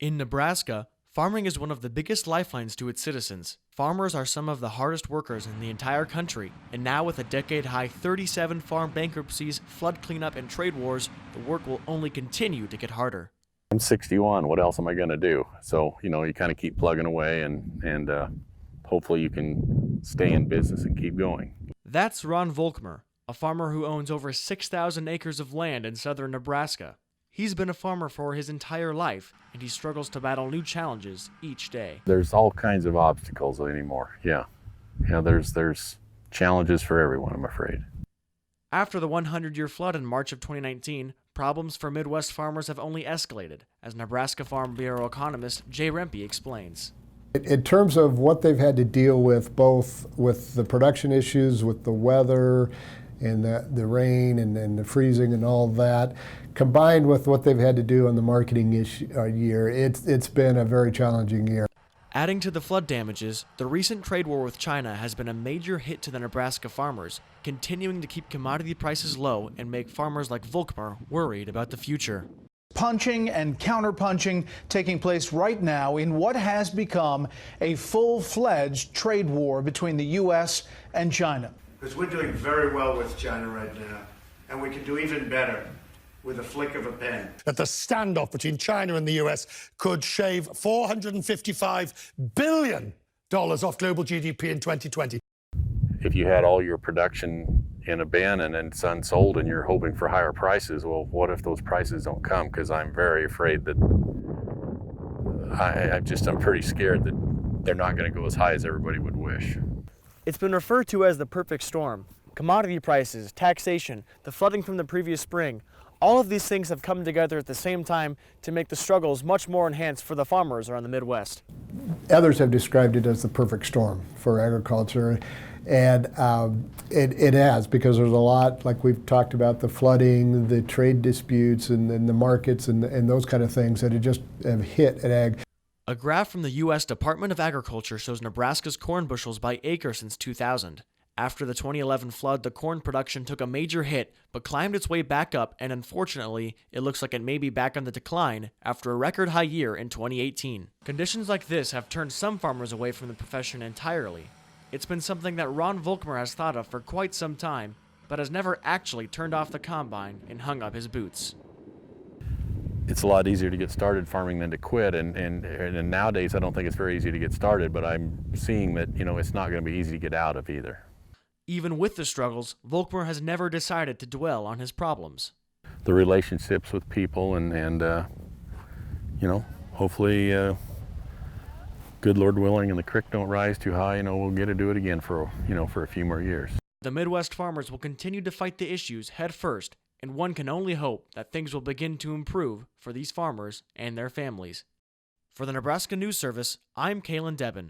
In Nebraska, farming is one of the biggest lifelines to its citizens. Farmers are some of the hardest workers in the entire country, and now with a decade-high 37 farm bankruptcies, flood cleanup, and trade wars, the work will only continue to get harder. I'm 61, what else am I gonna do? So, you kind of keep plugging away and hopefully you can stay in business and keep going. That's Volk Myr, a farmer who owns over 6,000 acres of land in southern Nebraska. He's been a farmer for his entire life, and he struggles to battle new challenges each day. There's all kinds of obstacles anymore, yeah. There's challenges for everyone, I'm afraid. After the 100-year flood in March of 2019, problems for Midwest farmers have only escalated, as Nebraska Farm Bureau economist Jay Rempe explains. In terms of what they've had to deal with, both with the production issues, with the weather, and the rain and the freezing and all that, combined with what they've had to do on the marketing year, it's been a very challenging year. Adding to the flood damages, the recent trade war with China has been a major hit to the Nebraska farmers, continuing to keep commodity prices low and make farmers like Volk Myr worried about the future. Punching and counterpunching taking place right now in what has become a full-fledged trade war between the U.S. and China. Because we're doing very well with China right now, and we can do even better with a flick of a pen. That the standoff between China and the US could shave $455 billion off global GDP in 2020. If you had all your production in a bin and it's unsold and you're hoping for higher prices, well, what if those prices don't come? Because I'm very afraid that I'm pretty scared that they're not going to go as high as everybody would wish. It's been referred to as the perfect storm. Commodity prices, taxation, the flooding from the previous spring, all of these things have come together at the same time to make the struggles much more enhanced for the farmers around the Midwest. Others have described it as the perfect storm for agriculture, and it has, because there's a lot, like we've talked about, the flooding, the trade disputes, and the markets, and those kind of things that have hit at ag. A graph from the U.S. Department of Agriculture shows Nebraska's corn bushels by acre since 2000. After the 2011 flood, the corn production took a major hit, but climbed its way back up, and unfortunately, it looks like it may be back on the decline after a record high year in 2018. Conditions like this have turned some farmers away from the profession entirely. It's been something that Volk Myr has thought of for quite some time, but has never actually turned off the combine and hung up his boots. It's a lot easier to get started farming than to quit, and nowadays I don't think it's very easy to get started, but I'm seeing that it's not going to be easy to get out of either. Even with the struggles, Volk Myr has never decided to dwell on his problems. The relationships with people and hopefully, good Lord willing, and the creek don't rise too high, we'll get to do it again for a few more years. The Midwest farmers will continue to fight the issues head first, and one can only hope that things will begin to improve for these farmers and their families. For the Nebraska News Service, I'm Caelan Debban.